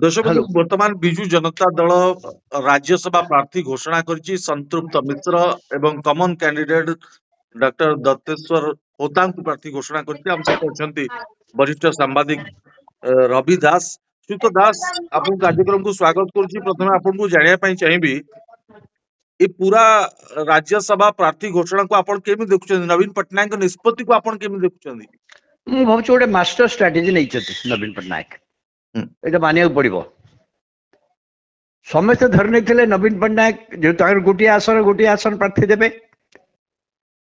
ଦର୍ଶକ ହ୍ୟାଲୋ। ବର୍ତ୍ତମାନ ବିଜୁ ଜନତା ଦଳ ରାଜ୍ୟସଭା ପ୍ରାର୍ଥୀ ଘୋଷଣା କରିଛି ସନ୍ତୃପ୍ତ ମିଶ୍ର ଏବଂ କମନ କ୍ୟାଣ୍ଡିଡେଟ ଡକ୍ଟର ଦତ୍ତେଶ୍ୱର ହୋତାଙ୍କୁ ପ୍ରାର୍ଥୀ ଘୋଷଣା କରିଛି। ଆମ ସହିତ ଅଛନ୍ତି ବରିଷ୍ଠ ସାମ୍ବାଦିକ ରବି ଦାସ। ଶ୍ରୀଯୁକ୍ତ ଦାସ, ଆପଣଙ୍କୁ କାର୍ଯ୍ୟକ୍ରମକୁ ସ୍ୱାଗତ କରୁଛି। ପ୍ରଥମେ ଆପଣଙ୍କୁ ଜାଣିବା ପାଇଁ ଚାହିଁବି ଏ ପୁରା ରାଜ୍ୟସଭା ପ୍ରାର୍ଥୀ ଘୋଷଣାକୁ ଆପଣ କେମିତି ଦେଖୁଛନ୍ତି? ନବୀନ ପଟ୍ଟନାୟକଙ୍କ ନିଷ୍ପତ୍ତିକୁ ଆପଣ କେମିତି ଦେଖୁଛନ୍ତି? ମୁଁ ଭାବୁଛି ଗୋଟେ ମାଷ୍ଟର ଷ୍ଟ୍ରାଟେଜି ନେଇଛନ୍ତି ନବୀନ ପଟ୍ଟନାୟକ। ହୁଁ। ଏଇଟା ମାନିବାକୁ ପଡିବ। ସମସ୍ତେ ଧରି ନେଇଥିଲେ ନବୀନ ପଟ୍ଟନାୟକ ଯେହେତୁ ତାଙ୍କର ଗୋଟିଏ ଆସନ ପ୍ରାର୍ଥୀ ଦେବେ,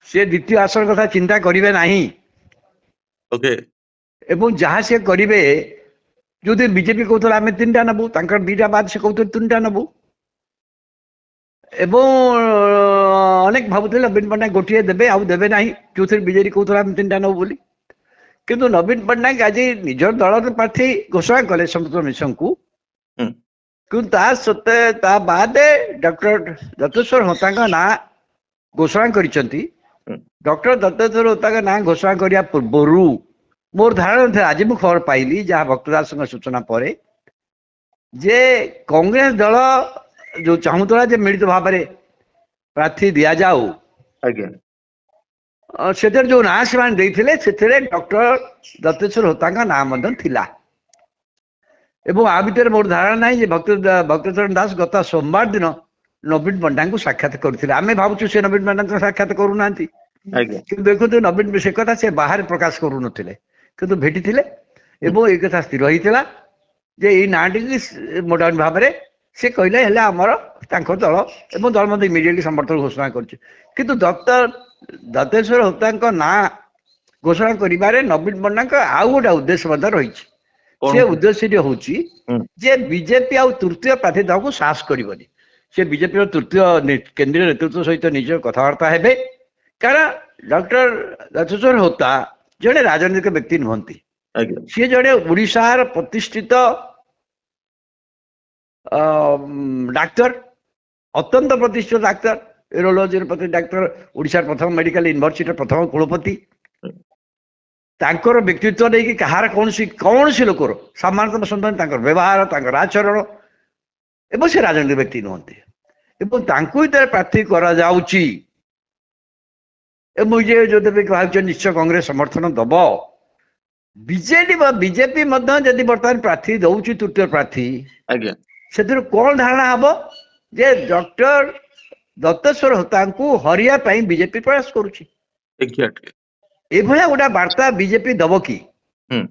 ସେ ଦ୍ୱିତୀୟ ଆସନ କଥା ଚିନ୍ତା କରିବେ ନାହିଁ। ଓକେ। ଏବଂ ଯାହା ସେ କରିବେ, ଯଦି ବିଜେପି କହୁଥିଲା ଆମେ 3ଟା ନେବୁ, ତାଙ୍କର 2ଟା ବାଦ ସେ କହୁଥିଲେ 3ଟା ନେବୁ। ଏବଂ ଅନେକ ଭାବୁଥିଲେ ନବୀନ ପଟ୍ଟନାୟକ ଗୋଟିଏ ଦେବେ ଆଉ ଦେବେ ନାହିଁ, ଯୋଉଥିରେ ବିଜେଡି କହୁଥିଲା ଆମେ 3ଟା ନେବୁ ବୋଲି। କିନ୍ତୁ ନବୀନ ପଟ୍ଟନାୟକ ଆଜି ନିଜର ଦଳର ପ୍ରାର୍ଥୀ ଘୋଷଣା କଲେ ସନ୍ତୃପ୍ତ ମିଶ୍ରଙ୍କୁ। ହୁଁ। କିନ୍ତୁ ତା ବାଦେ ଡକ୍ଟର ଦତ୍ତେଶ୍ୱର ହୋତାଙ୍କ ନାଁ ଘୋଷଣା କରିଛନ୍ତି। ହୁଁ। ଡକ୍ଟର ଦତ୍ତେଶ୍ୱର ହୋତାଙ୍କ ନାଁ ଘୋଷଣା କରିବା ପୂର୍ବରୁ ମୋର ଧାରଣା ଥିଲା, ଆଜି ମୁଁ ଖବର ପାଇଲି ଯାହା ଭକ୍ତ ଦାସଙ୍କ ସୂଚନା ପରେ, ଯେ କଂଗ୍ରେସ ଦଳ ଯୋଉ ଚାହୁଁଥିଲା ଯେ ମିଳିତ ଭାବରେ ପ୍ରାର୍ଥୀ ଦିଆଯାଉ, ଆଜ୍ଞା। ସେଥିରେ ଯୋଉ ନାଁ ସେମାନେ ଦେଇଥିଲେ ସେଥିରେ ଡକ୍ଟର ଦତ୍ତେଶ୍ୱର ହୋତାଙ୍କ ନାଁ ମଧ୍ୟ ଥିଲା। ଏବଂ ଆ ଭିତରେ ମୋର ଧାରଣା ନାହିଁ ଯେ ଭକ୍ତଚରଣ ଦାସ ଗତ ସୋମବାର ଦିନ ନବୀନ ପଟ୍ଟନାୟକଙ୍କୁ ସାକ୍ଷାତ କରିଥିଲେ। ଆମେ ଭାବୁଛୁ ସେ ନବୀନ ପଟ୍ଟନାୟକ ସାକ୍ଷାତ କରୁନାହାନ୍ତି, ଆଜ୍ଞା। କିନ୍ତୁ ଦେଖନ୍ତୁ ନବୀନ ସେ କଥା ସେ ବାହାରେ ପ୍ରକାଶ କରୁନଥିଲେ, କିନ୍ତୁ ଭେଟିଥିଲେ ଏବଂ ଏଇ କଥା ସ୍ଥିର ହେଇଥିଲା ଯେ ଏଇ ନାଁଟିକି ମୋଟାମୋଟି ଭାବରେ ସେ କହିଲେ ହେଲେ ଆମର ତାଙ୍କ ଦଳ, ଏବଂ ଦଳ ମଧ୍ୟ ଇମିଡିଏଟଲି ସମର୍ଥନ ଘୋଷଣା କରିଛି। କିନ୍ତୁ ଦତ୍ତେଶ୍ୱର ହୋତାଙ୍କ ନାଁ ଘୋଷଣା କରିବାରେ ନବୀନ ପଟ୍ଟନାୟକ ଆଉ ଗୋଟେ ଉଦ୍ଦେଶ୍ୟ ମଧ୍ୟ ରହିଛି। କଣ? ସେ ଉଦ୍ଦେଶ୍ୟଟି ହଉଛି ହୁଁ। ଯେ ବିଜେପି ଆଉ ତୃତୀୟ ପ୍ରାର୍ଥୀ ଦେବାକୁ ସାହସ କରିବନି। ସେ ବିଜେପିର ତୃତୀୟ କେନ୍ଦ୍ରୀୟ ନେତୃତ୍ୱ ସହିତ ନିଜର କଥାବାର୍ତ୍ତା ହେବେ, କାରଣ ଡକ୍ଟର ଦତ୍ତେଶ୍ୱର ହୋତା ଜଣେ ରାଜନୈତିକ ବ୍ୟକ୍ତି ନୁହନ୍ତି। ଆଜ୍ଞା। ସିଏ ଜଣେ ଓଡ଼ିଶାର ପ୍ରତିଷ୍ଠିତ ଡାକ୍ତର, ଅତ୍ୟନ୍ତ ପ୍ରତିଷ୍ଠିତ ଡାକ୍ତର, ୟୁରୋଲୋଜିର ଡାକ୍ତର, ଓଡ଼ିଶାର ପ୍ରଥମ ମେଡିକାଲ ୟୁନିଭର୍ସିଟିର ପ୍ରଥମ କୁଳପତି। ତାଙ୍କର ବ୍ୟକ୍ତିତ୍ୱ ନେଇକି କାହାର କୌଣସି ଲୋକର ସାମାନ୍ୟତମ ସନ୍ତାନ ତାଙ୍କର ବ୍ୟବହାର, ତାଙ୍କର ଆଚରଣ, ଏବଂ ସେ ରାଜନୈତିକ ବ୍ୟକ୍ତି ନୁହନ୍ତି। ଏବଂ ତାଙ୍କୁ ଭିତରେ ପ୍ରାର୍ଥୀ କରାଯାଉଛି ଏବଂ ଯଦି ଭାବୁଛନ୍ତି ନିଶ୍ଚୟ କଂଗ୍ରେସ ସମର୍ଥନ ଦବ। ବିଜେପି ମଧ୍ୟ ଯଦି ବର୍ତ୍ତମାନ ପ୍ରାର୍ଥୀ ଦଉଛି ତୃତୀୟ ପ୍ରାର୍ଥୀ, ଆଜ୍ଞା। ସେଥିରୁ କଣ ଧାରଣା ହବ ଯେ ଡକ୍ଟର ଦତ୍ତେଶ୍ୱର ହୋତାଙ୍କୁ ହରିବା ପାଇଁ ବିଜେପି ପ୍ରୟାସ କରୁଛି। ଏକ୍ସାକ୍ଟଲି। ଏଭଳିଆ ଗୋଟେ ବାର୍ତ୍ତା ବିଜେପି ଦବ କି? ହୁଁ।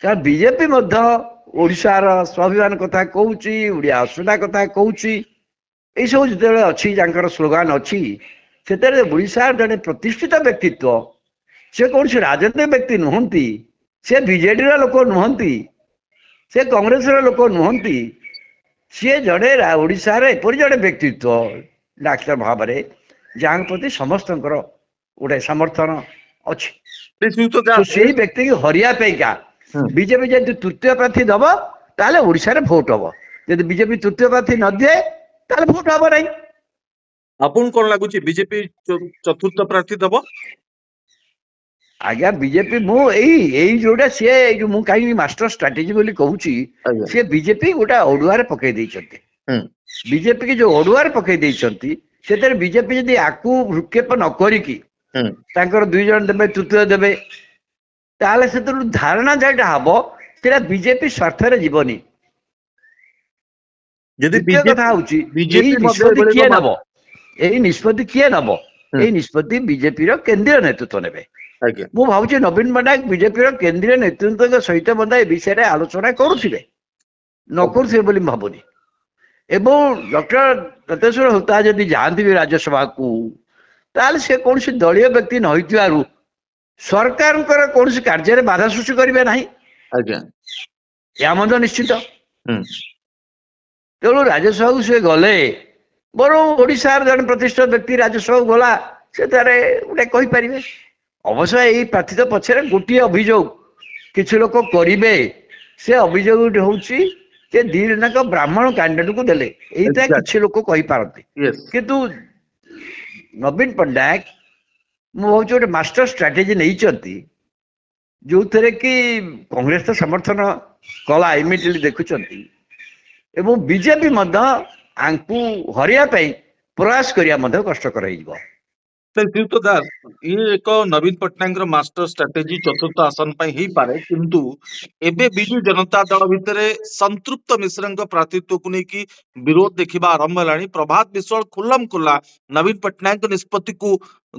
କାରଣ ବିଜେପି ମଧ୍ୟ ଓଡ଼ିଶାର ସ୍ୱାଭିମାନ କଥା କହୁଛି, ଓଡ଼ିଆ ଅସ୍ମିତା କଥା କହୁଛି। ଏଇସବୁ ଯେତେବେଳେ ଅଛି, ତାଙ୍କର ସ୍ଲୋଗାନ ଅଛି, ସେଥିରେ ଓଡ଼ିଶାର ଜଣେ ପ୍ରତିଷ୍ଠିତ ବ୍ୟକ୍ତିତ୍ୱ, ସେ କୌଣସି ରାଜନୈତିକ ବ୍ୟକ୍ତି ନୁହନ୍ତି, ସେ ବିଜେଡିର ଲୋକ ନୁହନ୍ତି, ସେ କଂଗ୍ରେସର ଲୋକ ନୁହନ୍ତି, ସିଏ ଜଣେ ଓଡ଼ିଶାର ଏପରି ଜଣେ ବ୍ୟକ୍ତିତ୍ୱ ଡାକ୍ତର ଭାବରେ ଯାହାଙ୍କ ପ୍ରତି ସମସ୍ତଙ୍କର ଗୋଟେ ସମର୍ଥନ ଅଛି। ସେଇ ବ୍ୟକ୍ତିକୁ ହରିବା ପାଇଁକା ବିଜେପି ଯଦି ତୃତୀୟ ପ୍ରାର୍ଥୀ ଦବ ତାହେଲେ ଓଡ଼ିଶାରେ ଭୋଟ ହବ। ଯଦି ବିଜେପି ତୃତୀୟ ପ୍ରାର୍ଥୀ ନ ଦିଏ ତାହେଲେ ଭୋଟ ହବ ନାହିଁ। ଆପଣଙ୍କୁ କଣ ଲାଗୁଛି ବିଜେପି ଚତୁର୍ଥ ପ୍ରାର୍ଥୀ ଦବ? ଆଜ୍ଞା, ବିଜେପି ମୁଁ ଏଇ ଯୋଉଟା ସିଏ ଯୋଉ ମୁଁ କାହିଁକି ମାଷ୍ଟର ଷ୍ଟ୍ରାଟେଜି ବୋଲି କହୁଛି, ସିଏ ବିଜେପି ଗୋଟେ ଅଡୁଆରେ ପକେଇ ଦେଇଛନ୍ତି। ବିଜେପି କି ଯୋଉ ଅଡୁଆରେ ପକେଇ ଦେଇଛନ୍ତି, ସେଥିରେ ବିଜେପି ଯଦି ଆକୁ ଭ୍ରୁକ୍ଷେପ ନ କରିକି ତାଙ୍କର 2 ଜଣ ଦେବେ, ତୃତୀୟ ଦେବେ, ତାହେଲେ ସେଥିରୁ ଧାରଣା ଯାହା ହବ ସେଟା ବିଜେପି ସ୍ୱାର୍ଥରେ ଯିବନି। ଦ୍ୱିତୀୟ କଥା ହଉଛି ଏଇ ନିଷ୍ପତ୍ତି କିଏ ନବ? ଏଇ ନିଷ୍ପତ୍ତି କିଏ ନବ? ଏଇ ନିଷ୍ପତ୍ତି ବିଜେପିର କେନ୍ଦ୍ରୀୟ ନେତୃତ୍ୱ ନେବେ। ମୁଁ ଭାବୁଛି ନବୀନ ପଟ୍ଟନାୟକ ବିଜେପିର କେନ୍ଦ୍ରୀୟ ନେତୃତ୍ୱଙ୍କ ସହିତ ମଧ୍ୟ ଏ ବିଷୟରେ ଆଲୋଚନା କରୁଥିବେ, ନ କରୁଥିବେ ବୋଲି ମୁଁ ଭାବୁନି। ଏବଂ ଡକ୍ଟର ଦତ୍ତେଶ୍ୱର ହୋତା ଯଦି ଯାଆନ୍ତି ବି ରାଜ୍ୟସଭାକୁ, ତାହେଲେ ସେ କୌଣସି ଦଳୀୟ ବ୍ୟକ୍ତି ନ ହୋଇଥିବାରୁ ସରକାରଙ୍କର କୌଣସି କାର୍ଯ୍ୟରେ ବାଧା ସୃଷ୍ଟି କରିବେ ନାହିଁ। ଆଜ୍ଞା। ଏହା ମଧ୍ୟ ନିଶ୍ଚିତ। ତେଣୁ ରାଜ୍ୟସଭାକୁ ସେ ଗଲେ, ବରଂ ଓଡ଼ିଶାର ଜଣେ ପ୍ରତିଷ୍ଠିତ ବ୍ୟକ୍ତି ରାଜ୍ୟସଭାକୁ ଗଲା, ସେଥିରେ ଗୋଟେ କହିପାରିବେ। ଅବଶ୍ୟ ଏଇ ପ୍ରାର୍ଥୀତ୍ୱ ପଛରେ ଗୋଟିଏ ଅଭିଯୋଗ କିଛି ଲୋକ କରିବେ, ସେ ଅଭିଯୋଗ ହଉଛି ଯେ 2 ଜଣଙ୍କ ବ୍ରାହ୍ମଣ କ୍ୟାଣ୍ଡିଡେଟକୁ ଦେଲେ, ଏଇଟା କିଛି ଲୋକ କହିପାରନ୍ତି। କିନ୍ତୁ ନବୀନ ପଟ୍ଟନାୟକ ମୁଁ ଭାବୁଛି ଗୋଟେ ମାଷ୍ଟର ଷ୍ଟ୍ରାଟେଜି ନେଇଛନ୍ତି, ଯୋଉଥିରେ କି କଂଗ୍ରେସ ତ ସମର୍ଥନ କଲା, ଇମିଡିଏଟଲି ଦେଖୁଛନ୍ତି, ଏବଂ ବିଜେପି ମଧ୍ୟ ଆଙ୍କୁ ହରେଇବା ପାଇଁ ପ୍ରୟାସ କରିବା ମଧ୍ୟ କଷ୍ଟକର ହେଇଯିବ। ଶ୍ରୀଯୁକ୍ତ ଦାସ, ଇଏ ଏକ ନବୀନ ପଟ୍ଟନାୟକର ମାଷ୍ଟର ଷ୍ଟ୍ରାଟେଜି ଚତୁର୍ଥ ଆସନ ପାଇଁ ହେଇପାରେ, କିନ୍ତୁ ଏବେ ବିଜୁ ଜନତା ଦଳ ଭିତରେ ସନ୍ତୃପ୍ତ ମିଶ୍ରଙ୍କ ପ୍ରାର୍ଥୀତ୍ୱକୁ ନେଇକି ବିରୋଧ ଦେଖିବା ଆରମ୍ଭ ହେଲାଣି। ପ୍ରଭାତ ବିଶ୍ୱାଳ ଖୁଲ୍ଲମ ଖୁଲ୍ଲା ନବୀନ ପଟ୍ଟନାୟକଙ୍କ ନିଷ୍ପତ୍ତିକୁ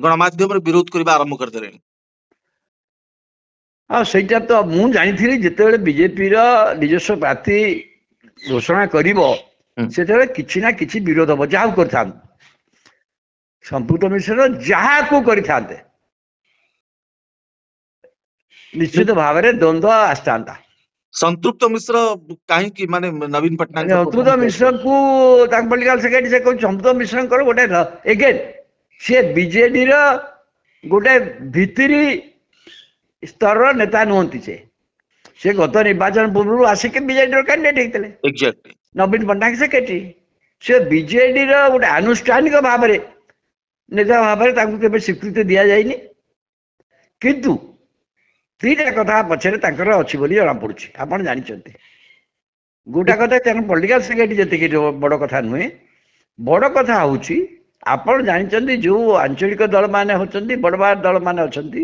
ଗଣମାଧ୍ୟମରେ ବିରୋଧ କରିବା ଆରମ୍ଭ କରିଦେଲେଣି। ଆଉ ସେଇଟା ତ ମୁଁ ଜାଣିଥିଲି ଯେତେବେଳେ ବିଜେପିର ନିଜସ୍ୱ ପ୍ରାର୍ଥୀ ଘୋଷଣା କରିବ ସେତେବେଳେ କିଛି ନା କିଛି ବିରୋଧ ହବ, ଯାହାକୁ କରିଥାନ୍ତି। ସମ୍ପୃକ୍ତ ମିଶ୍ର ଯାହାକୁ କରିଥାନ୍ତେ ନିଶ୍ଚିତ ଭାବରେ ଦ୍ୱନ୍ଦ୍ୱ ଆସିଥାନ୍ତା। ସନ୍ତୃପ୍ତ ମିଶ୍ର କାହିଁକି ମାନେ ନବୀନ ପଟ୍ଟନାୟକ ସମ୍ପୃକ୍ତ ମିଶ୍ରକୁ ତାଙ୍କ ପଲିଟିକାଲ ସେକ୍ରେଟାରୀ ସେ କହୁଛି ସମ୍ପୃକ୍ତ ମିଶ୍ରଙ୍କର ଗୋଟେ ଏଗେନ୍ ସିଏ ବିଜେଡିର ଗୋଟେ ଭିତିରି ସ୍ତରର ନେତା ନୁହନ୍ତି। ସେ ଗତ ନିର୍ବାଚନ ପୂର୍ବରୁ ଆସିକି ବିଜେଡିର କ୍ୟାଣ୍ଡିଡେଟ୍ ହେଇଥିଲେ। ଏକ୍ଜାକ୍ଟଲି ନବୀନ ପଟ୍ଟନାୟକ ସେକ୍ରେଟାରୀ, ସେ ବିଜେଡିର ଗୋଟେ ଆନୁଷ୍ଠାନିକ ଭାବରେ ନେତା ଭାବରେ ତାଙ୍କୁ କେବେ ସ୍ୱୀକୃତି ଦିଆଯାଇନି। କିନ୍ତୁ ଦିଟା କଥା ପଛରେ ତାଙ୍କର ଅଛି ବୋଲି ଜଣାପଡୁଛି। ଆପଣ ଜାଣିଛନ୍ତି ଗୋଟା କଥା ତାଙ୍କ ପଲିଟିକାଲ ସେକ୍ରେଟାରୀ ଯେତିକି ବଡ କଥା ନୁହେଁ, ବଡ କଥା ହଉଛି ଆପଣ ଜାଣିଛନ୍ତି ଯୋଉ ଆଞ୍ଚଳିକ ଦଳ ମାନେ ହଉଛନ୍ତି ବଡ ବଡ ଦଳ ମାନେ ଅଛନ୍ତି,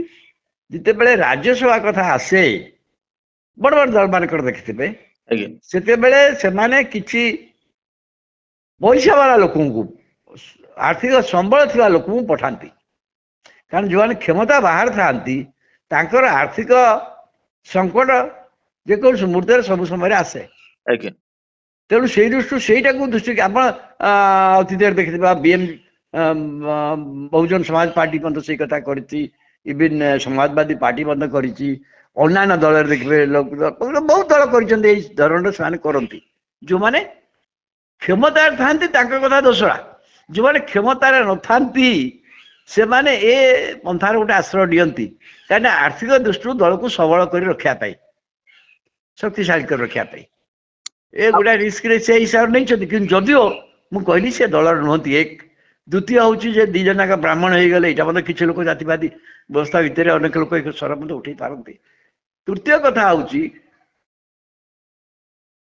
ଯେତେବେଳେ ରାଜ୍ୟସଭା କଥା ଆସେ ବଡ ବଡ ଦଳ ମାନଙ୍କର ଦେଖିଥିବେ ସେତେବେଳେ ସେମାନେ କିଛି ପଇସା ବାଲା ଲୋକଙ୍କୁ ଆର୍ଥିକ ସମ୍ବଳ ଥିବା ଲୋକଙ୍କୁ ପଠାନ୍ତି। କାରଣ ଯେଉଁମାନେ କ୍ଷମତା ବାହାରେ ଥାଆନ୍ତି ତାଙ୍କର ଆର୍ଥିକ ସଙ୍କଟ ଯେକୌଣସି ମୁହୂର୍ତ୍ତରେ ସବୁ ସମୟରେ ଆସେ। ତେଣୁ ସେଇ ଦୃଷ୍ଟିରୁ ସେଇଟାକୁ ଦୃଷ୍ଟି ଆପଣ ଅତୀତରେ ଦେଖିଥିବା ବହୁଜନ ସମାଜ ପାର୍ଟି ମଧ୍ୟ ସେଇ କଥା କରିଛି, ଇଭିନ୍ ସମାଜବାଦୀ ପାର୍ଟି ମଧ୍ୟ କରିଛି, ଅନ୍ୟାନ୍ୟ ଦଳରେ ଦେଖିବେ ବହୁତ ଦଳ କରିଛନ୍ତି। ଏଇ ଧରଣର ସେମାନେ କରନ୍ତି। ଯୋଉମାନେ କ୍ଷମତାରେ ଥାନ୍ତି ତାଙ୍କ କଥା ଦୋଷରା, ଯୋଉମାନେ କ୍ଷମତାରେ ନଥାନ୍ତି ସେମାନେ ଏ ପନ୍ଥାର ଗୋଟେ ଆଶ୍ରୟ ଦିଅନ୍ତି। କାହିଁକିନା ଆର୍ଥିକ ଦୃଷ୍ଟିରୁ ଦଳକୁ ସବଳ କରି ରଖିବା ପାଇଁ, ଶକ୍ତିଶାଳୀ କରି ରଖିବା ପାଇଁ ଏ ଗୋଟେ ରିସ୍କରେ ସେ ହିସାବରେ ନେଇଛନ୍ତି। କିନ୍ତୁ ଯଦିଓ ମୁଁ କହିଲି ସେ ଦଳର ନୁହନ୍ତି। ଏକ ଦ୍ୱିତୀୟ ହଉଛି ଯେ ଦି ଜଣ ଯାକ ବ୍ରାହ୍ମଣ ହେଇଗଲେ, ଏଇଟା ମଧ୍ୟ କିଛି ଲୋକ ଜାତିବାଦୀ ବ୍ୟବସ୍ଥା ଭିତରେ ଅନେକ ଲୋକ ଏକ ସ୍ୱର ମଧ୍ୟ ଉଠେଇ ପାରନ୍ତି। ତୃତୀୟ କଥା ହଉଛି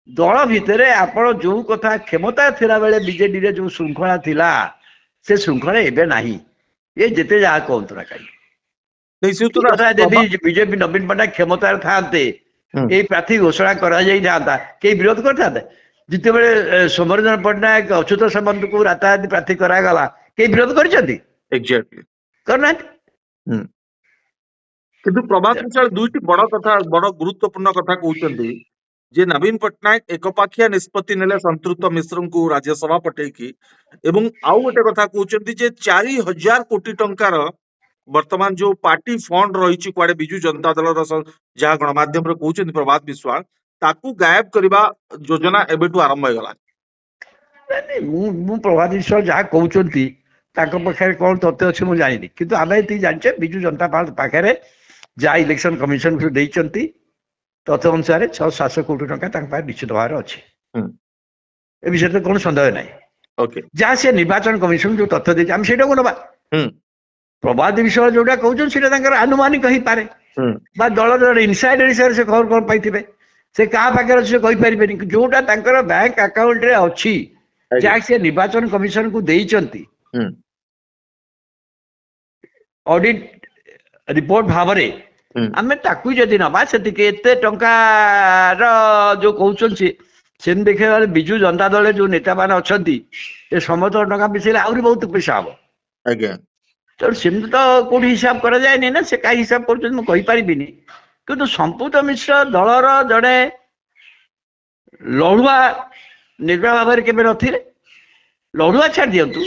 ଦଳ ଭିତରେ ଆପଣ ଯୋଉ କଥା କ୍ଷମତା ଥିଲା ବେଳେ ବିଜେଡିରେ ଯୋଉ ଶୃଙ୍ଖଳା ଥିଲା ସେ ଶୃଙ୍ଖଳା ଏବେ ନାହିଁ। ଏ ଯେତେ ଯାହା କୁହନ୍ତୁ ନା କାହିଁକି ଯଦି ବିଜେପି ନବୀନ ପଟ୍ଟନାୟକ କ୍ଷମତାରେ ଥାନ୍ତେ ଏଇ ପ୍ରାର୍ଥୀ ଘୋଷଣା କରାଯାଇଥାନ୍ତା, କେହି ବିରୋଧ କରିଥାନ୍ତେ? ଯେତେବେଳେ ସୌମ୍ୟରଞ୍ଜନ ପଟ୍ଟନାୟକ ଅଚ୍ୟୁତ ସାମନ୍ତଙ୍କୁ ରାତାରାତି ପ୍ରାର୍ଥୀ କରାଗଲା କେହି ବିରୋଧ କରିଛନ୍ତି? କରିନାହାନ୍ତି। କିନ୍ତୁ ପ୍ରଭାତ ବିଶ୍ୱାଳ ଦୁଇଟି ବଡ କଥା, ବଡ ଗୁରୁତ୍ୱପୂର୍ଣ୍ଣ କଥା କହୁଛନ୍ତି ଯେ ନବୀନ ପଟ୍ଟନାୟକ ଏକପାଖିଆ ନିଷ୍ପତ୍ତି ନେଲେ ସନ୍ତୃପ୍ତ ମିଶ୍ରଙ୍କୁ ରାଜ୍ୟସଭା ପଠେଇକି, ଏବଂ ଆଉ ଗୋଟେ କଥା କହୁଛନ୍ତି ଯେ 4,000 କୋଟି ଟଙ୍କାର ବର୍ତ୍ତମାନ ଯୋଉ ପାର୍ଟି ଫଣ୍ଡ ରହିଛି କୁଆଡେ ବିଜୁ ଜନତା ଦଳର, ଯାହା ଗଣମାଧ୍ୟମରେ କହୁଛନ୍ତି ପ୍ରଭାତ ବିଶ୍ୱାଳ, ତାକୁ ଗାୟବ କରିବା ଯୋଜନା ଏବେଠୁ ଆରମ୍ଭ ହେଇଗଲା। ମୁଁ ପ୍ରଭାତ ବିଶ୍ୱାଳ ଯାହା କହୁଛନ୍ତି ତାଙ୍କ ପାଖରେ କଣ ତଥ୍ୟ ଅଛି ମୁଁ ଜାଣିନି, କିନ୍ତୁ ଆମେ ଏତିକି ଜାଣିଛେ ବିଜୁ ଜନତା ପାଖରେ ଯାହା ଇଲେକ୍ସନ କମିଶନ ଦେଇଛନ୍ତି ତଥ୍ୟ ଅନୁସାରେ 600-700 କୋଟି ଟଙ୍କା ତାଙ୍କ ପାଖରେ ନିଶ୍ଚିତ ଭାବରେ ଅଛି। ଏ ବିଷୟରେ ତ କୌଣସି ସନ୍ଦେହ ନାହିଁ। ଯାହା ସେ ନିର୍ବାଚନ କମିଶନ ଯୋଉ ତଥ୍ୟ ଦେଇଛି ଆମେ ସେଇଟାକୁ ନେବା। ପ୍ରଭାତ ବିଶ୍ୱାଳ ଯୋଉଟା କହୁଛନ୍ତି ସେଇଟା ତାଙ୍କର ଆନୁମାନିକ ହେଇପାରେ, ବା ଦଳର ଇନସାଇଡର ହିସାବରେ ସେ ଖବର କଣ ପାଇଥିବେ, ସେ କାହା ପାଖରେ ଅଛି ସେ କହିପାରିବେନି। ଯୋଉଟା ତାଙ୍କର ବ୍ୟାଙ୍କ ଆକାଉଣ୍ଟରେ ଅଛି, ଯାହା ସେ ନିର୍ବାଚନ କମିଶନକୁ ଦେଇଛନ୍ତି ଅଡିଟ ରିପୋର୍ଟ ଭାବରେ, ଆମେ ତାକୁ ଯଦି ନବା ସେତିକି ଏତେ ଟଙ୍କାର ଯୋଉ କହୁଛନ୍ତି ସେମିତି ଦେଖିବା ବେଳେ ବିଜୁ ଜନତା ଦଳରେ ଯୋଉ ନେତା ମାନେ ଅଛନ୍ତି ଏ ସମସ୍ତ ଟଙ୍କା ମିଶେଇଲେ ଆହୁରି ବହୁତ ପଇସା ହବ। ତେଣୁ ସେମିତି ତ କୋଉଠି ହିସାବ କରାଯାଏନି ନା, ସେ କାହିଁ ହିସାବ କରୁଛନ୍ତି ମୁଁ କହିପାରିବିନି। କିନ୍ତୁ ସମ୍ପୃକ୍ତ ମିଶ୍ର ଦଳର ଜଣେ ଲଢୁଆ ନେତା ଭାବରେ କେବେ ନଥିଲେ। ଲଢୁଆ ଛାଡି ଦିଅନ୍ତୁ,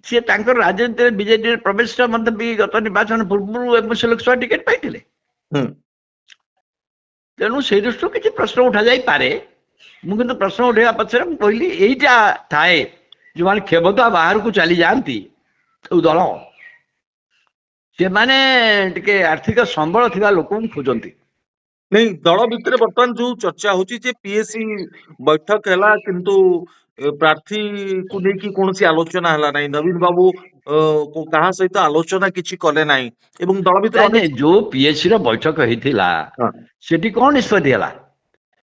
ସିଏ ତାଙ୍କର ରାଜନୀତିରେ ବିଜେଡିରେ ପ୍ରବେଶ ମଧ୍ୟ ବି ଗତ ନିର୍ବାଚନ ପୂର୍ବରୁ ଏମସି ଲୋକସଭା ଟିକେଟ ପାଇଥିଲେ। ତେଣୁ ସେଇ ଦୃଷ୍ଟିରୁ କିଛି ପ୍ରଶ୍ନ ଉଠାଯାଇପାରେ। ମୁଁ କିନ୍ତୁ ପ୍ରଶ୍ନ ଉଠେଇବା ପଛରେ ମୁଁ କହିଲି ଏଇଟା ଥାଏ, ଯୋଉମାନେ କ୍ଷମତା ବାହାରକୁ ଚାଲି ଯାଆନ୍ତି ଦଳ, ସେମାନେ ଟିକେ ଆର୍ଥିକ ସମ୍ବଳ ଥିବା ଲୋକଙ୍କୁ ଖୋଜନ୍ତି। नहीं दल भितर बर्तमान जो चर्चा होची जे पीएससी बैठक हैला किंतु प्रार्थी को लेकी कोनसी आलोचना हैला नहीं, नवीन बाबू को कहा सहित आलोचना किछि कले नहीं एवं दल भितर नहीं नहीं जो पीएससी रो बैठक होइथिला सेठी कोन निष्पत्ति हैला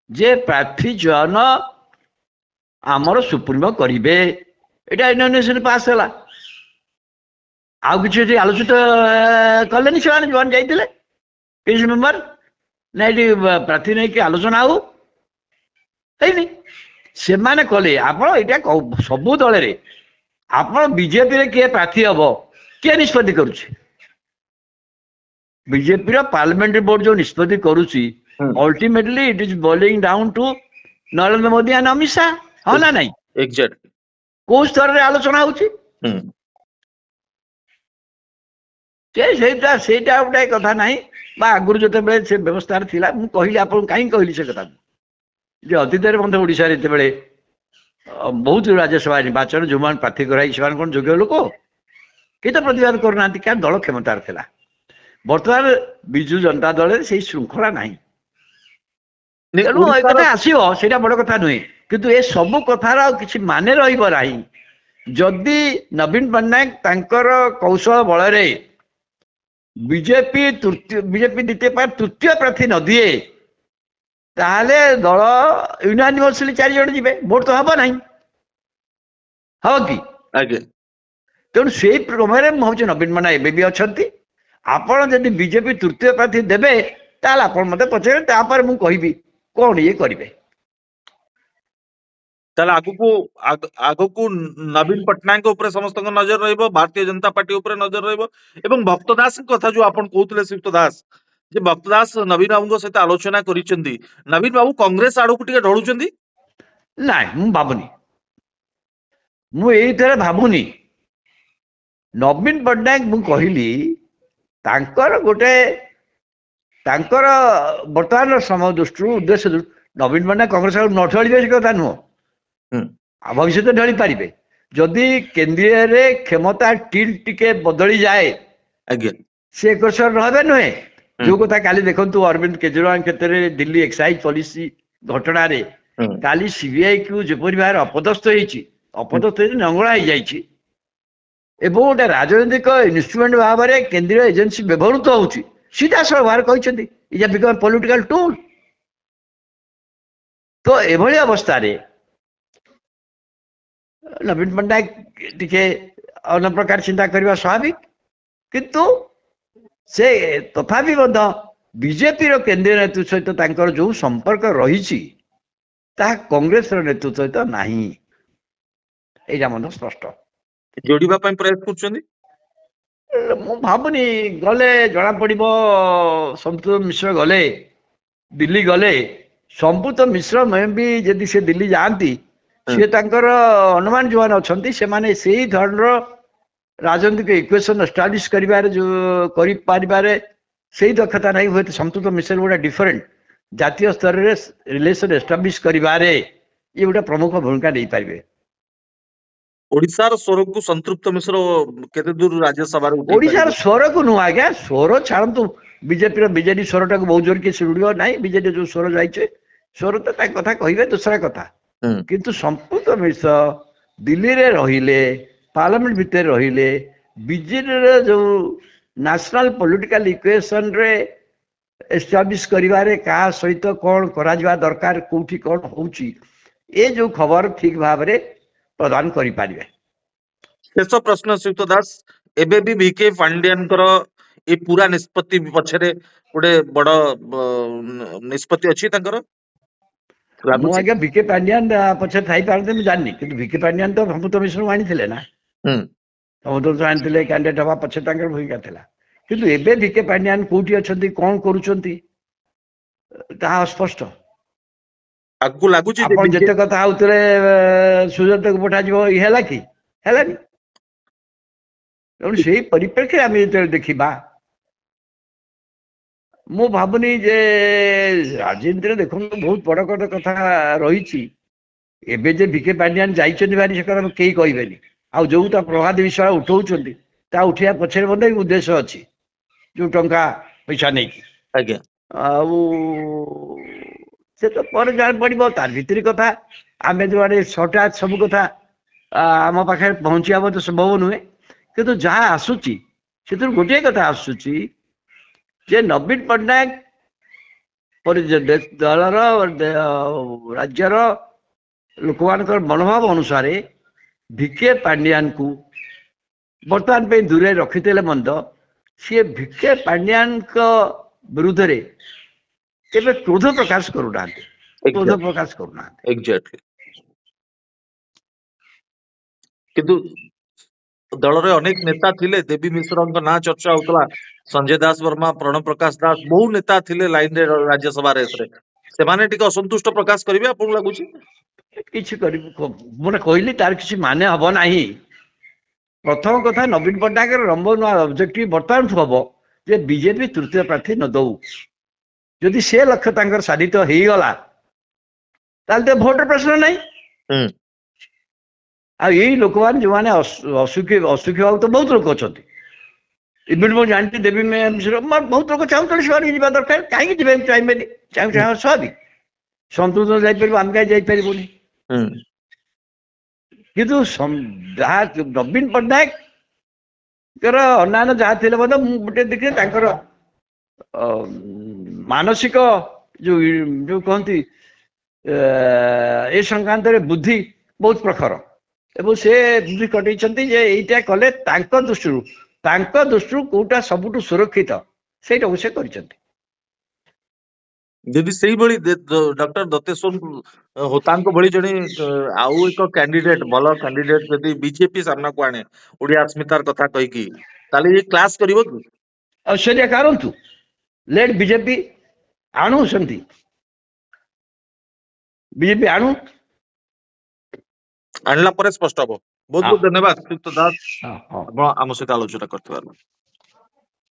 जे प्रार्थी चयन ଆମର ସୁପ୍ରିମୋ କରିବେ। ଏଇଟା ୟୁନାନିମସଲି ପାସ୍ ହେଲା। ଆଉ କିଛି ଏଠି ଆଲୋଚିତ କଲେନି ସେମାନେ ଯୋଉମାନେ ଯାଇଥିଲେ 30 ମେମ୍ବର ନା ଏଠି ପ୍ରାର୍ଥୀ ନେଇକି ଆଲୋଚନା ଆଉ ହେଇନି। ସେମାନେ କଲେ। ଆପଣ ଏଇଟା ସବୁ ଦଳରେ ଆପଣ ବିଜେପିରେ କିଏ ପ୍ରାର୍ଥୀ ହବ କିଏ ନିଷ୍ପତ୍ତି କରୁଛି? ବିଜେପିର ପାର୍ଲାମେଣ୍ଟାରୀ ବୋର୍ଡ ଯୋଉ ନିଷ୍ପତ୍ତି କରୁଛି ହୁଁ ultimately it is boiling down to Narendra Modi and Amit Shah. ହଁ ନା ନାଇଁ? ଏକ୍ସାକ୍ଟଲି। କୋଉ ସ୍ତରରେ ଆଲୋଚନା ହଉଛି? ହୁଁ ସେଇଟା ଗୋଟେ କଥା ନାହିଁ। ବା ଆଗରୁ ଯେତେବେଳେ ସେ ବ୍ୟବସ୍ଥାରେ ଥିଲା ମୁଁ କହିଲି ଆପଣଙ୍କୁ କାହିଁକି କହିଲି ସେ କଥା ଯେ ଅତୀତରେ ମଧ୍ୟ ଓଡ଼ିଶାରେ ଯେତେବେଳେ ବହୁତ ରାଜ୍ୟସଭା ନିର୍ବାଚନ ଯୋଉମାନେ ପ୍ରାର୍ଥୀ କରାଇ ସେମାନେ କଣ ଯୋଗ୍ୟ ଲୋକ? କେହି ତ ପ୍ରତିବାଦ କରୁନାହାନ୍ତି କାରଣ ଦଳ କ୍ଷମତାରେ ଥିଲା। ବର୍ତ୍ତମାନ ବିଜୁ ଜନତା ଦଳରେ ସେଇ ଶୃଙ୍ଖଳା ନାହିଁ। ତେଣୁ ଏ ଓଡିଶାର କଥା ଆସିବ ସେଇଟା ବଡ କଥା ନୁହେଁ। କିନ୍ତୁ ଏ ସବୁ କଥାର ଆଉ କିଛି ମାନେ ରହିବ ନାହିଁ ଯଦି ନବୀନ ପଟ୍ଟନାୟକ ତାଙ୍କର କୌଶଳ ବଳରେ ବିଜେପି ଦ୍ୱିତୀୟ ତୃତୀୟ ପ୍ରାର୍ଥୀ ନ ଦିଏ ତାହେଲେ ଦଳ ୟୁନାନିମସଲି 4 ଜଣ ଯିବେ। ଭୋଟ ତ ହବ ନାହିଁ। ହବ କି? ଆଜ୍ଞା ତେଣୁ ସେଇ ପ୍ରମେୟରେ ମୁଁ ଭାବୁଛି ନବୀନ ପଟ୍ଟନାୟକ ଏବେ ବି ଅଛନ୍ତି। ଆପଣ ଯଦି ବିଜେପି ତୃତୀୟ ପ୍ରାର୍ଥୀ ଦେବେ ତାହେଲେ ଆପଣ ମତେ ପଚାରିବେ, ତାପରେ ମୁଁ କହିବି କଣ ଇଏ କରିବେ। ତାହେଲେ ଆଗକୁ ନବୀନ ପଟ୍ଟନାୟକ ଉପରେ ସମସ୍ତଙ୍କ ନଜର ରହିବ, ଭାରତୀୟ ଜନତା ପାର୍ଟି ଉପରେ ନଜର ରହିବ ଏବଂ ଭକ୍ତ ଦାସଙ୍କ କଥା ଯୋଉ ଆପଣ କହୁଥିଲେ ଶ୍ରୀଯୁକ୍ତ ଦାସ ଯେ ଭକ୍ତ ଦାସ ନବୀନ ବାବୁଙ୍କ ସହିତ ଆଲୋଚନା କରିଛନ୍ତି, ନବୀନ ବାବୁ କଂଗ୍ରେସ ଆଡକୁ ଟିକେ ଢଳୁଛନ୍ତି। ନାଇଁ ମୁଁ ଭାବୁନି। ମୁଁ ଏଇଥିରେ ଭାବୁନି। ନବୀନ ପଟ୍ଟନାୟକ ମୁଁ କହିଲି ତାଙ୍କର ବର୍ତ୍ତମାନର ସମୟ ଦୃଷ୍ଟିରୁ ଉଦ୍ଦେଶ୍ୟ ନବୀନ ପଟ୍ଟନାୟକ କଂଗ୍ରେସ ଆଡକୁ ନ ଢଳିବେ ସେ କଥା ନୁହଁ। ହୁଁ ଆଉ ଭବିଷ୍ୟତରେ ଢଳି ପାରିବେ ଯଦି କେନ୍ଦ୍ରୀୟରେ କ୍ଷମତା ଟିକେ ବଦଳି ଯାଏ। ଆଜ୍ଞା ସେ ଏକଶ୍ୱର ରହିବେ ନୁହେଁ। ହୁଁ ଯୋଉ କଥା କାଲି ଦେଖନ୍ତୁ ଅରବିନ୍ଦ କେଜରିୱାଲ କ୍ଷେତ୍ରରେ ଦିଲ୍ଲୀ ଏକ୍ସାଇଜ ପଲିସି ଘଟଣାରେ ହୁଁ କାଲି ସିବିଆଇ କୁ ଯେପରି ଭାବରେ ଅପଦସ୍ତ ହେଇଛି ନଙ୍ଗଳା ହେଇଯାଇଛି ଏବଂ ଗୋଟେ ରାଜନୈତିକ ଇନଷ୍ଟ୍ରୁମେଣ୍ଟ ଭାବରେ କେନ୍ଦ୍ରୀୟ ଏଜେନ୍ସି ବ୍ୟବହୃତ ହଉଛି ସିଧାସଳଖ ଭାବରେ କହିଛନ୍ତି ଇଜ ବିକମ୍ ପଲିଟିକାଲ ଟୁଲ। ତ ଏଭଳି ଅବସ୍ଥାରେ ନବୀନ ପଟ୍ଟନାୟକ ଟିକେ ଅନ୍ୟ ପ୍ରକାର ଚିନ୍ତା କରିବା ସ୍ୱାଭାବିକ। କିନ୍ତୁ ସେ ତଥାପି ମଧ୍ୟ ବିଜେପିର କେନ୍ଦ୍ରୀୟ ନେତୃତ୍ୱ ସହିତ ତାଙ୍କର ଯୋଉ ସମ୍ପର୍କ ରହିଛି ତାହା କଂଗ୍ରେସର ନେତୃତ୍ୱ ସହିତ ନାହିଁ। ଏଇଟା ମଧ୍ୟ ସ୍ପଷ୍ଟ। ଯୋଡିବା ପାଇଁ ପ୍ରୟାସ କରୁଛନ୍ତି। ମୁଁ ଭାବୁନି ଗଲେ ଜଣା ପଡିବ। ସମ୍ପୃକ୍ତ ମିଶ୍ର ଗଲେ ଦିଲ୍ଲୀ ଗଲେ ସମ୍ପୃକ୍ତ ମିଶ୍ର ବି ଯଦି ସେ ଦିଲ୍ଲୀ ଯାଆନ୍ତି ହୁଁ ସିଏ ତାଙ୍କର ଅନୁମାନ ଯୋଉମାନେ ଅଛନ୍ତି ସେମାନେ ସେଇ ଧରଣର ରାଜନୈତିକ ଇକ୍ୱେସନ ଏଷ୍ଟାବ୍ଲିଶ କରିପାରିବାରେ ସେଇ ଦକ୍ଷତା ନାହିଁ। ହୁଏତ ସମ୍ପୃକ୍ତ ମିଶ୍ର ଗୋଟେ ଡିଫରେଣ୍ଟ ଜାତୀୟ ସ୍ତରରେ ରିଲେସନ ଏଷ୍ଟାବ୍ଲିଶ କରିବାରେ ଇଏ ଗୋଟେ ପ୍ରମୁଖ ଭୂମିକା ନେଇପାରିବେ। ଓଡିଶାର ସ୍ୱରକୁ ସନ୍ତୃପ୍ତ ମିଶ୍ର କେତେ ଦୂର ରାଜ୍ୟସଭାରେ ଉଠେଇ ଓଡିଶାର ପାରିବେ? ସ୍ୱରକୁ ନୁହଁ ଆଜ୍ଞା, ସ୍ୱର ଛାଡନ୍ତୁ। ବିଜେଡି ସ୍ୱରଟାକୁ ବହୁତ ଜୋର କିଏ ଶୁଣିବ ନାହିଁ। ବିଜେଡି ଯୋଉ ସ୍ୱର ଯାଇଛି ସ୍ୱର ତ ତାଙ୍କ କଥା କହିବେ ଦୋସରା କଥା। ହୁଁ କିନ୍ତୁ ସମ୍ପୃକ୍ତ ମିଶ୍ର ଦିଲ୍ଲୀରେ ରହିଲେ ପାର୍ଲାମେଣ୍ଟ ଭିତରେ ରହିଲେ ବିଜେଡିର ଯୋଉ ନ୍ୟାସନାଲ ପଲିଟିକାଲ ଇକ୍ୱେସନରେ ଏଷ୍ଟାବ୍ଲିଶ କରିବାରେ କାହା ସହିତ କଣ କରାଯିବା ଦରକାର କୋଉଠି କଣ ହଉଛି ଏ ଯୋଉ ଖବର ଠିକ ଭାବରେ ପ୍ରଦାନ କରିପାରିବେ। ଶେଷ ପ୍ରଶ୍ନ ଶ୍ରୀଯୁକ୍ତ ଦାସ, ଏବେ ବି ଭିକେ ପାଣ୍ଡିଆନଙ୍କର ଏ ପୁରା ନିଷ୍ପତ୍ତି ପଛରେ ଗୋଟେ ବଡ ନିଷ୍ପତ୍ତି ଅଛି ତାଙ୍କର ମୁଁ ଲାଗୁଛି। ଆଜ୍ଞା ଭିକେ ପାଣ୍ଡିଆନ ପଛରେ ଥାଇପାରନ୍ତି ମୁଁ ଜାଣିନି, କିନ୍ତୁ ଭିକେ ପାଣ୍ଡିଆନ ତ ସମ୍ପୃକ୍ତ ମିଶ୍ରକୁ ଆଣିଥିଲେ ନା। ହୁଁ ସମ୍ପୃକ୍ତ ଆଣିଥିଲେ କ୍ୟାଣ୍ଡିଡେଟ୍ ହବା ପଛରେ ତାଙ୍କର ଭୂମିକା ଥିଲା। କିନ୍ତୁ ଏବେ ଭିକେ ପାଣ୍ଡିଆନ କୋଉଠି ଅଛନ୍ତି କଣ କରୁଛନ୍ତି ତାହା ଅସ୍ପଷ୍ଟ। ଆଗକୁ ଲାଗୁଛି ଯେ ଆପଣ ଭିକେ ଯେତେ କଥା ହଉଥିଲେ ସୁଯୋଗକୁ ପଠାଯିବ ଇଏ ହେଲା କି? ହେଲାନି। ତେଣୁ ସେଇ ପରିପ୍ରେକ୍ଷୀରେ ଆମେ ଯେତେବେଳେ ଦେଖିବା ମୁଁ ଭାବୁନି ଯେ ରାଜନୀତିରେ ଦେଖନ୍ତୁ ବହୁତ ବଡ ବଡ କଥା ରହିଛି। ଏବେ ଯେ ଭିକେ ପାଣ୍ଡିଆନ ଯାଇଛନ୍ତି ଭାରି ସେ କଥା କେହି କହିବେନି। ଆଉ ଯୋଉ ତା ପ୍ରଭାତ ବିଷୟ ଉଠଉଛନ୍ତି ତା ଉଠେଇବା ପଛରେ ମଧ୍ୟ ଉଦ୍ଦେଶ୍ୟ ଅଛି ଯୋଉ ଟଙ୍କା ପଇସା ନେଇକି। ଆଜ୍ଞା ଆଉ ସେ ତ ପରେ ଜଣା ପଡିବ ତାର ଭିତରି କଥା। ଆମେ ଯୋଉଆଡେ ହଠାତ୍ ସବୁ କଥା ଆମ ପାଖରେ ପହଞ୍ଚିବା ତ ସମ୍ଭବ ନୁହେଁ। କିନ୍ତୁ ଯାହା ଆସୁଛି ସେଥିରୁ ଗୋଟିଏ କଥା ଆସୁଛି ଯେ ନବୀନ ପଟ୍ଟନାୟକ। ଦଳର, ରାଜ୍ୟର, ଲୋକମାନଙ୍କର ମନୋଭାବ ଅନୁସାରେ ଭିକେ ପାଣ୍ଡିଆନ କୁ ବର୍ତ୍ତମାନ ପାଇଁ ଦୂରରେ ରଖିଥିଲେ ମନ୍ଦ ସିଏ ଭିକେ ପାଣ୍ଡିଆନଙ୍କ ବିରୁଦ୍ଧରେ କେବେ କ୍ରୋଧ ପ୍ରକାଶ କରୁନାହାନ୍ତି, କ୍ରୋଧ ପ୍ରକାଶ କରୁନାହାନ୍ତି। ଏକ୍ଜାକ୍ଟଲି। କିନ୍ତୁ ଦଳରେ ଅନେକ ନେତା ଥିଲେ, ଦେବୀ ମିଶ୍ରଙ୍କ ନାଁ ଚର୍ଚ୍ଚା ହଉଥିଲା, ସଞ୍ଜୟ ଦାସ ବର୍ମା, ପ୍ରଣବ ପ୍ରକାଶ ଦାସ, ବହୁ ନେତା ଥିଲେ ଲାଇନରେ ରାଜ୍ୟସଭା ରେସରେ। ସେମାନେ ଟିକେ ଅସନ୍ତୁଷ୍ଟ ପ୍ରକାଶ କରିବେ ଆପଣଙ୍କୁ ଲାଗୁଛି? କିଛି କରିବୁ ମୁଁ କହିଲି ତାର କିଛି ମାନେ ହବ ନାହିଁ। ପ୍ରଥମ କଥା, ନବୀନ ପଟ୍ଟନାୟକର ନମ୍ବର 1 ଅବଜେକ୍ଟିଭ ବର୍ତ୍ତମାନ ହବ ଯେ ବିଜେପି ତୃତୀୟ ପ୍ରାର୍ଥୀ ନ ଦଉ। ଯଦି ସେ ଲକ୍ଷ୍ୟ ତାଙ୍କର ସାଧିତ ହେଇଗଲା ତାହେଲେ ତ ଭୋଟର ପ୍ରଶ୍ନ ନାହିଁ। ଆଉ ଏଇ ଲୋକମାନେ ଯୋଉମାନେ ଅସୁଖୀ ବାବୁ ତ ବହୁତ ଲୋକ ଅଛନ୍ତି। ଇଭିନ୍ ମୁଁ ଜାଣିଛି ଦେବୀ ମିଶ୍ର ବହୁତ ଲୋକ ଚାହୁଁଛନ୍ତି ସେମାନେ ଯିବା ଦରକାର, କାହିଁକି ଯିବେ ଚାହିଁବେନି, ସ୍ୱାଭାବିକ। ସନ୍ତୁଷ୍ଟ ଯାଇପାରିବ, ଆମେ କାହିଁ ଯାଇପାରିବୁନି। କିନ୍ତୁ ଯାହା ନବୀନ ପଟ୍ଟନାୟକଙ୍କର ଅନ୍ୟାନ୍ୟ ଯାହା ଥିଲେ ମଧ୍ୟ ମୁଁ ଗୋଟେ ଦେଖିଲି ତାଙ୍କର ମାନସିକ ଯୋଉ କହନ୍ତି ଏ ସଂକ୍ରାନ୍ତରେ ବୁଦ୍ଧି ବହୁତ ପ୍ରଖର, ଏବଂ ସେ ବୁଦ୍ଧି କଟେଇଛନ୍ତି ଯେ ଏଇଟା କଲେ ତାଙ୍କ ଦୃଷ୍ଟିରୁ କୋଉଟା ସବୁଠୁ ସୁରକ୍ଷିତ ସେଇଟାକୁ ସେ କରିଛନ୍ତି। ଯଦି ସେଇଭଳି ଡକ୍ଟର ଦତେଶ୍ୱର ହୋତାଙ୍କ ଭଳି ଜଣେ ଆଉ ଏକ କ୍ୟାଣ୍ଡିଡେଟ, ଭଲ କ୍ୟାଣ୍ଡିଡେଟ ଯଦି ବିଜେପି ସାମ୍ନାକୁ ଆଣେ ଓଡିଆ अस्मिताର କଥା କହିକି, ତାହେଲେ ଇଏ କ୍ଲାସ କରିବ କି? ଆଉ ସେଇଟା କରନ୍ତୁ, ଲେଟ୍ ବିଜେପି ଆଣୁ, ସେମିତି ବିଜେପି ଆଣୁ, ଆଣିଲା ପରେ ସ୍ପଷ୍ଟ ହବ। ବହୁତ ବହୁତ ଧନ୍ୟବାଦ ଶ୍ରୀଯୁକ୍ତ ଦାସ, ହଁ। ଆପଣ ଆମ ସହିତ ଆଲୋଚନା କରିଥିବାରୁ।